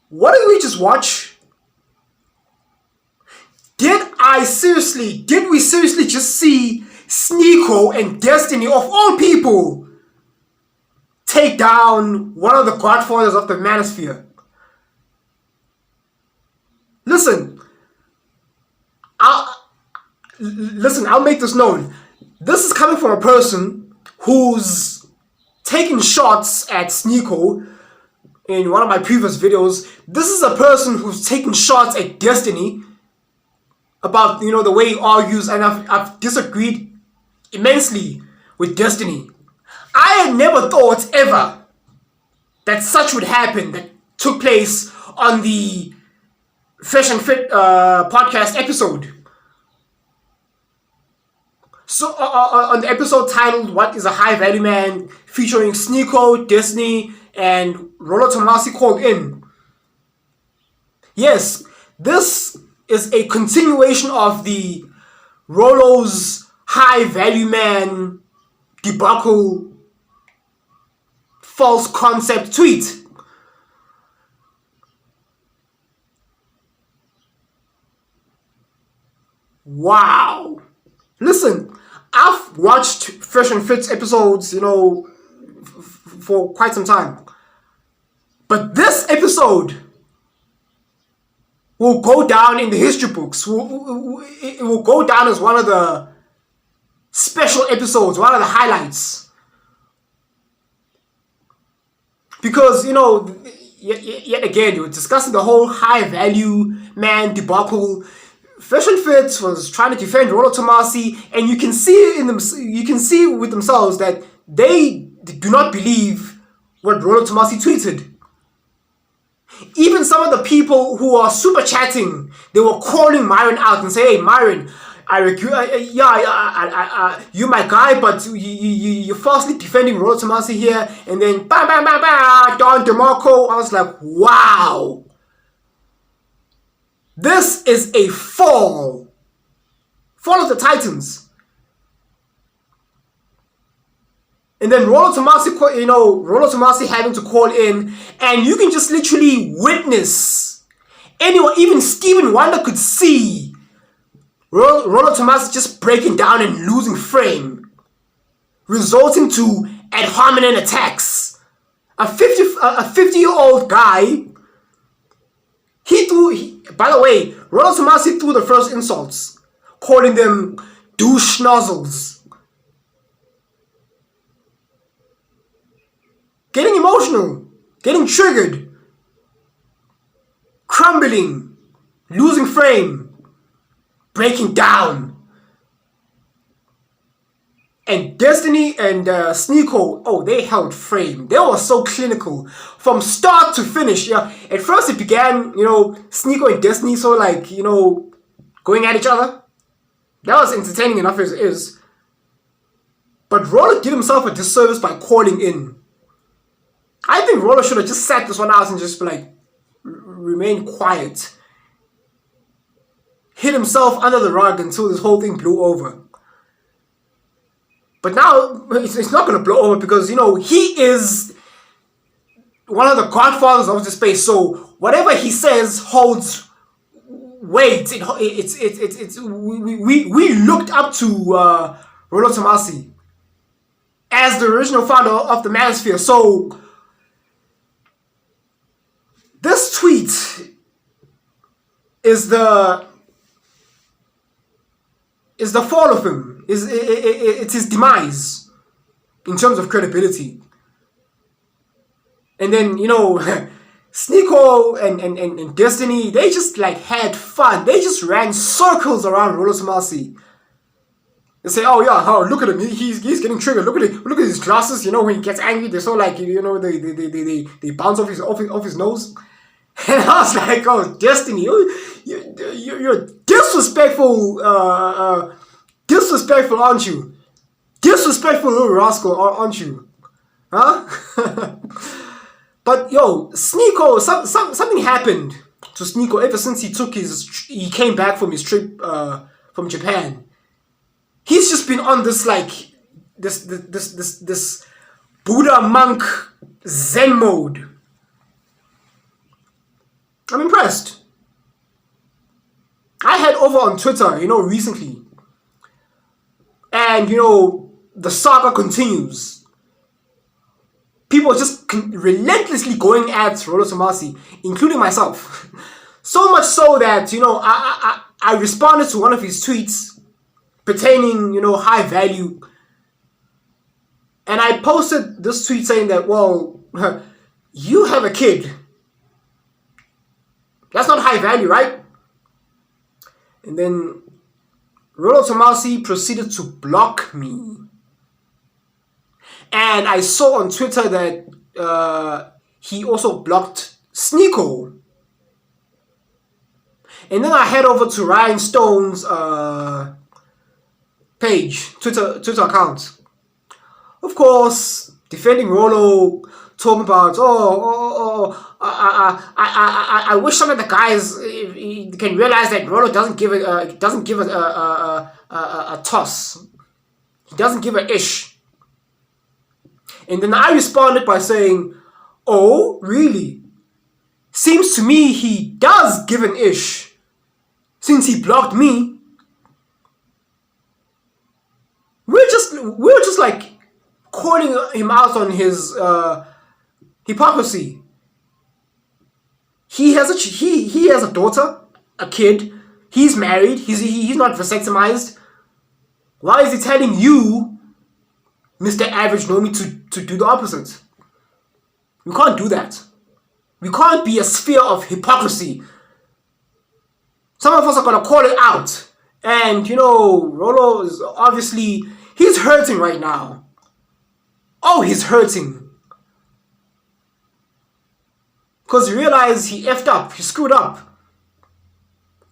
What did we just watch? Did we seriously just see Sneako and Destiny, of all people, take down one of the godfathers of the Manosphere? Listen, I'll make this known. This is coming from a person who's taking shots at Sneako in one of my previous videos. This is a person who's taking shots at Destiny about, the way he argues, and I've disagreed immensely with Destiny. I had never thought ever that such would happen, that took place on the Fresh and Fit podcast episode. So on the episode titled "What is a High Value Man," featuring Sneako, Destiny, and Rollo Tomassi called in. Yes, this is a continuation of the Rollo's High Value Man debacle false concept tweet. Wow. Listen, I've watched Fresh and Fit episodes, for quite some time. But this episode will go down in the history books. It will go down as one of the special episodes, one of the highlights. Because, yet again, you were discussing the whole high value man debacle. Fresh and Fit was trying to defend Rollo Tomassi, and you can see with themselves that they do not believe what Rollo Tomassi tweeted. Even some of the people who are super chatting, they were calling Myron out and say, "Hey, Myron, you're my guy, but you're falsely defending Rollo Tomassi here." And then, bam, bam, bam, bam, Don DeMarco. I was like, wow. This is a fall of the Titans. And then Rollo Tomassi having to call in, and you can just literally witness anyone, even Steven Wonder could see Rollo Tomassi just breaking down and losing frame, resulting to ad hominem attacks. A 50-year-old guy. By the way, Rollo Tomassi threw the first insults, calling them douche nozzles. Getting emotional, getting triggered, crumbling, losing frame, breaking down. And Destiny and Sneako, they held frame. They were so clinical from start to finish. Yeah, at first it began, Sneako and Destiny going at each other. That was entertaining enough as it is. But Rollo did himself a disservice by calling in. I think Rollo should have just sat this one out and just remain quiet. Hid himself under the rug until this whole thing blew over. But now, it's not going to blow over because, he is one of the godfathers of the space. So, whatever he says holds weight. We looked up to Rollo Tomassi as the original founder of the Manosphere. So, this tweet is the fall of him. It's his demise in terms of credibility. And then, Sneako and Destiny, they just had fun. They just ran circles around Rollo Tomassi. They say, look at him, he's getting triggered. Look at his glasses, when he gets angry, they're so they bounce off his nose. And I was like, oh, Destiny, you're disrespectful, aren't you? Disrespectful little rascal, aren't you? Huh? But Sneako, something happened to Sneako ever since he came back from his trip from Japan. He's just been on this this Buddha monk Zen mode. I'm impressed. I had over on Twitter, recently, and the saga continues. People are just relentlessly going at Rollo Tomassi, including myself. So much so that I responded to one of his tweets pertaining high value, and I posted this tweet saying that, well, you have a kid. That's not high value, right? And then Rollo Tomassi proceeded to block me. And I saw on Twitter that he also blocked Sneako. And then I head over to Ryan Stone's page, Twitter account. Of course, defending Rollo, talking about, I wish some of the guys can realize that Rollo doesn't give a toss. He doesn't give a ish. And then I responded by saying, oh, really? Seems to me he does give an ish, since he blocked me. We're just like calling him out on his hypocrisy. He has a daughter, a kid. He's married. He's not vasectomized. Why is he telling you, Mr. Average Normie, to do the opposite? We can't do that. We can't be a sphere of hypocrisy. Some of us are gonna call it out. And Rollo is obviously, he's hurting right now. Oh, he's hurting. Because he realized he effed up, he screwed up.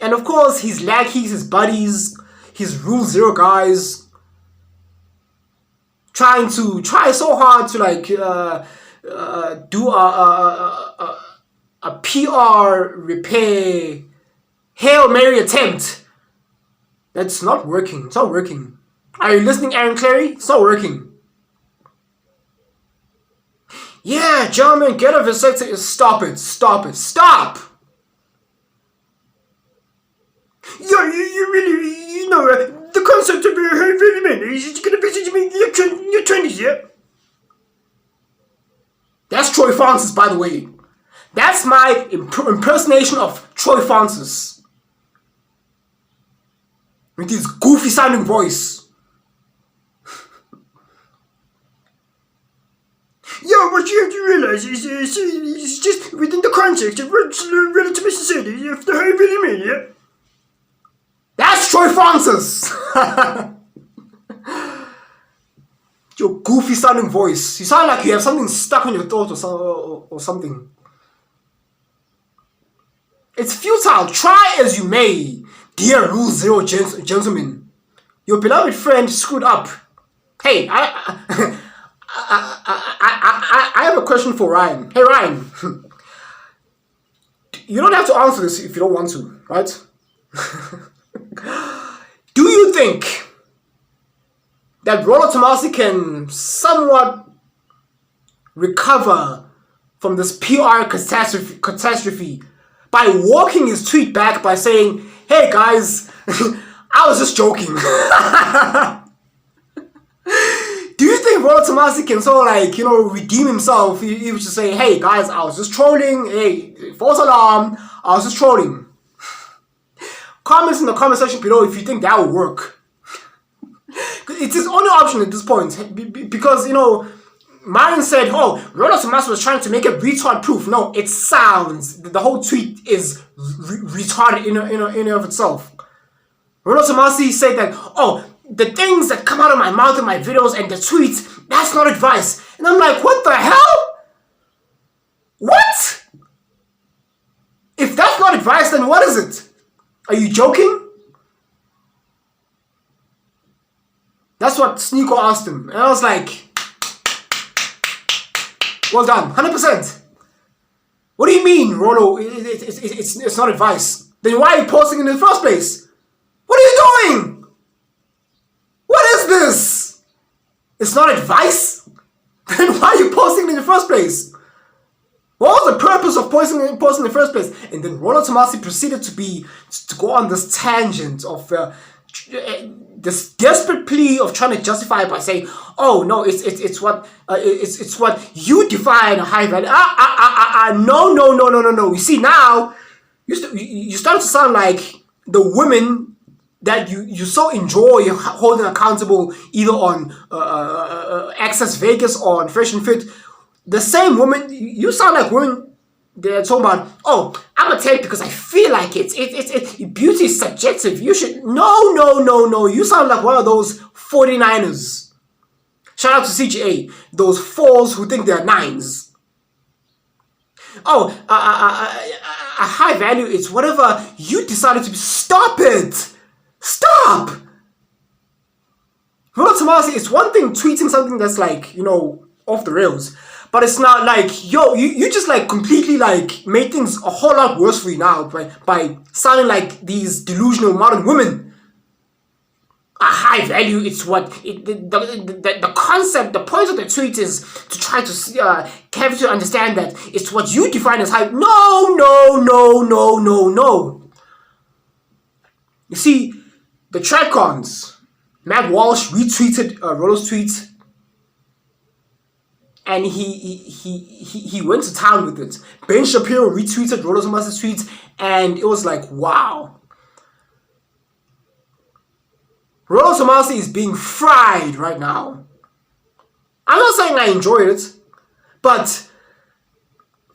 And of course, his lackeys, his buddies, his Rule Zero guys, try so hard to do a PR repair Hail Mary attempt. That's not working. It's not working. Are you listening, Aaron Clary? It's not working. Yeah, gentlemen, get a vasectomy. Stop it. Stop! Yeah, you really, the concept of a very man is going to visit me in your 20s, yeah? That's Troy Francis, by the way. That's my impersonation of Troy Francis. With his goofy sounding voice. Yeah, what you have to realize is it's just within the context of relative society, if the high really mean, yeah? That's Troy Francis! Your goofy sounding voice. You sound like you have something stuck in your throat or something. It's futile. Try as you may, dear Rule Zero gentlemen. Your beloved friend screwed up. Hey, I have a question for Ryan. Hey, Ryan. You don't have to answer this if you don't want to, right? Do you think that Rollo Tomassi can somewhat recover from this PR catastrophe by walking his tweet back by saying, hey guys, I was just joking? Do you think Rollo Tomassi can sort of redeem himself? He was just say, hey guys, I was just trolling. Hey, false alarm, I was just trolling. Comments in the comment section below if you think that will work. It's his only option at this point. Because, Marion said, oh, Rollo Tomassi was trying to make it retard proof. No, it sounds. The whole tweet is retarded in and of itself. Rollo Tomassi said that, oh, the things that come out of my mouth in my videos and the tweets, that's not advice. And I'm like, what the hell? What? If that's not advice, then what is it? Are you joking? That's what Sneako asked him. And I was like, well done, 100%. What do you mean, Rollo? It's not advice. Then why are you posting in the first place? What are you doing? What is this? It's not advice? Then why are you posting in the first place? What What was the purpose of posting in the first place? And then Rollo Tomassi proceeded to go on this tangent of this desperate plea of trying to justify it by saying, "Oh no, it's what you define a high value." No. You see now, you start to sound like the women that you so enjoy holding accountable either on Access Vegas or on Fresh and Fit. The same woman, you sound like women. They're talking about, oh, I'm a 10 because I feel like it. Beauty is subjective. You should, no. You sound like one of those 49ers. Shout out to CGA. Those 4s who think they're 9s. Oh, a high value, it's whatever you decided to be. Stop it. Stop. Rollo Tomassi, it's one thing tweeting something that's like, off the rails. But it's not like, yo, you just like completely like made things a whole lot worse for you now by sounding like these delusional modern women. A high value, it's what, the concept, the point of the tweet is to try to have you to understand that it's what you define as high. No. You see, the Tracons, Matt Walsh retweeted Rollo's tweet. And he went to town with it. Ben Shapiro retweeted Rollo Tomassi's tweet, and it was like, wow. Rollo Tomassi is being fried right now. I'm not saying I enjoyed it, but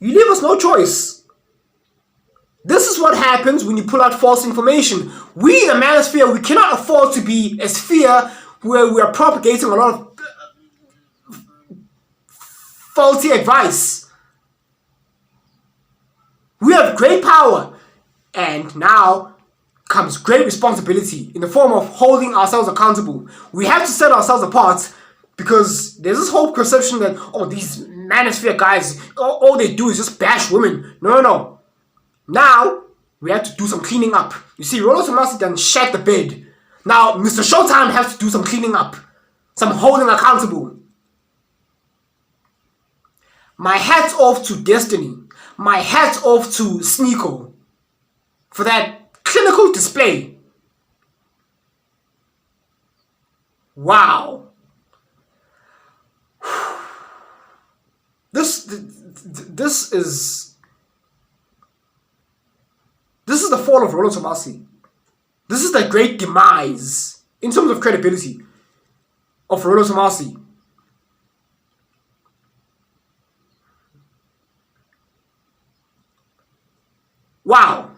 you leave us no choice. This is what happens when you pull out false information. We, the Manosphere, we cannot afford to be a sphere where we are propagating a lot of faulty advice. We have great power, and now comes great responsibility in the form of holding ourselves accountable. We have to set ourselves apart because there's this whole perception that, oh, these Manosphere guys, all they do is just bash women. No. Now, we have to do some cleaning up. You see, Rollo Tomassi done shat the bed. Now, Mr. Showtime has to do some cleaning up. Some holding accountable. My hat's off to Destiny. My hat's off to Sneako for that clinical display. Wow. This is the fall of Rollo Tomassi. This is the great demise in terms of credibility of Rollo Tomassi. Wow.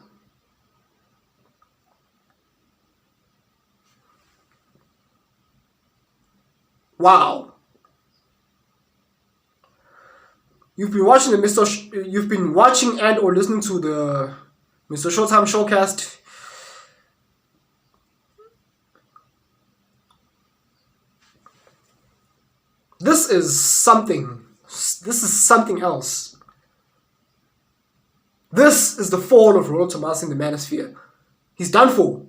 Wow. You've been watching you've been watching and or listening to the Mr. Showtime Showcast. This is something. This is something else. This is the fall of Rollo Tomassi in the Manosphere. He's done for.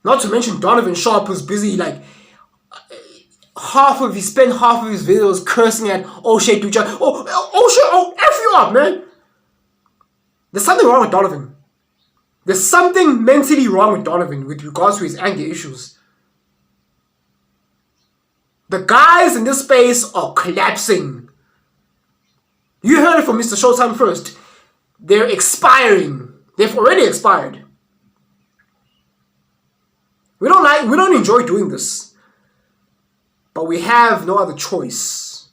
Not to mention Donovan Sharp, who's busy like he spent half of his videos cursing at O'Shea Duja. F you up, man. There's something wrong with Donovan. There's something mentally wrong with Donovan with regards to his anger issues. The guys in this space are collapsing. You heard it from Mr. Showtime first. They're expiring. They've already expired. We don't enjoy doing this. But we have no other choice.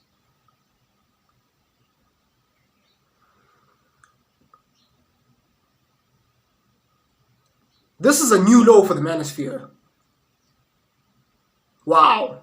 This is a new low for the Manosphere. Wow.